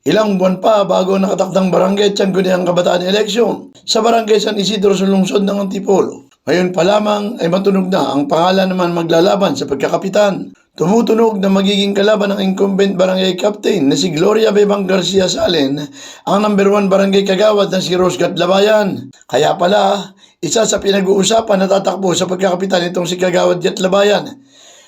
Ilang buwan pa bago nakatakdang barangay at Sangguniang Kabataan eleksyon sa barangay San Isidro sa lungsod ng Antipolo. Ngayon pa lamang ay matunog na ang pangalan naman maglalaban sa pagkakapitan. Tumutunog na magiging kalaban ng incumbent barangay captain na si Gloria Bebang Garcia Salen ang number 1 barangay kagawad na si Rose Gatlabayan. Kaya pala, isa sa pinag-uusapan na tatakbo sa pagkakapitan itong si Kagawad Gatlabayan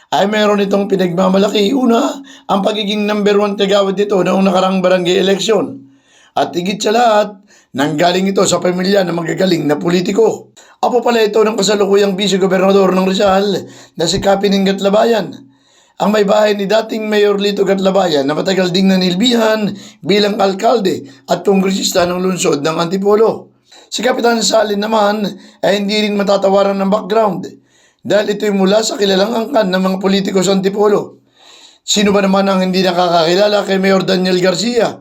ay mayroon itong pinagmamalaki. Una, ang pagiging number 1 kagawad nito noong nakarang barangay eleksyon. At higit sa lahat, nanggaling ito sa pamilya ng magagaling na politiko. Apo pala ito ng kasalukuyang vice-gobernador ng Rizal na si Kapining Gatlabayan, ang may bahay ni dating Mayor Lito Gatlabayan na matagal ding nanilbihan bilang alkalde at kongresista ng lungsod ng Antipolo. Si Kapitan Salen naman ay hindi rin matatawaran ng background dahil ito'y mula sa kilalang angkan ng mga politiko sa Antipolo. Sino ba naman ang hindi nakakakilala kay Mayor Daniel Garcia?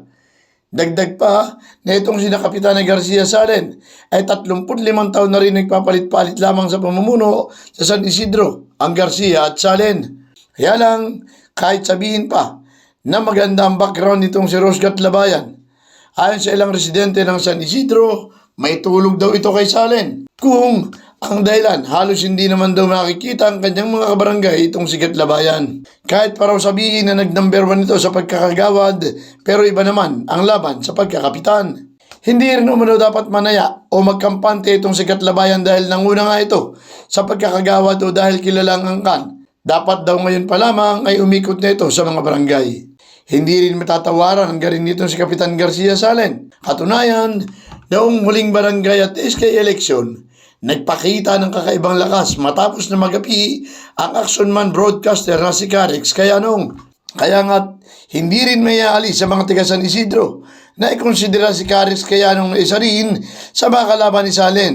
Dagdag pa na itong sina Kapitan Garcia Salen ay 35 taon na rin nagpapalit-palit lamang sa pamumuno sa San Isidro, ang Garcia at Salen. Kaya lang, kahit sabihin pa na maganda ang background nitong si Rose Gatlabayan, ayon sa ilang residente ng San Isidro, may tulog daw ito kay Salen. Kung ang dahilan, halos hindi naman daw makikita ang kanyang mga kabarangay itong si Gatlabayan. Kahit paraw sabihin na nag-number 1 ito sa pagkakagawad, pero iba naman ang laban sa pagkakapitan. Hindi rin umano dapat manaya o magkampante itong si Gatlabayan dahil nanguna nga ito sa pagkakagawad o dahil kilalang angkan. Dapat daw ngayon pa lamang ay umikot na ito sa mga barangay. Hindi rin matatawaran ang galing nitong si Kapitan Garcia Salen. Katunayan, noong huling barangay at SK election, nagpakita ng kakaibang lakas matapos na magapi ang action man broadcaster na si Carex Kaya nga't hindi rin may aalis sa mga taga San Isidro na ikonsidera si Carex Kayanong na isa rin sa mga kalaban ni Salen.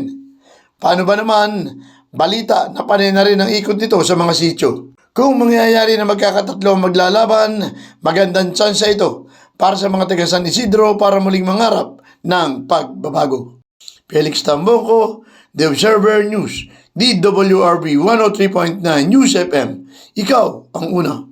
Paano ba naman? Balita na panay na rin ang ikot nito sa mga sityo. Kung mangyayari na magkakatatlo maglalaban, magandang tsansa ito para sa mga taga San Isidro para muling mangarap ng pagbabago. Felix Tambongco, The Observer News, DWRB 103.9 News FM. Ikaw ang una.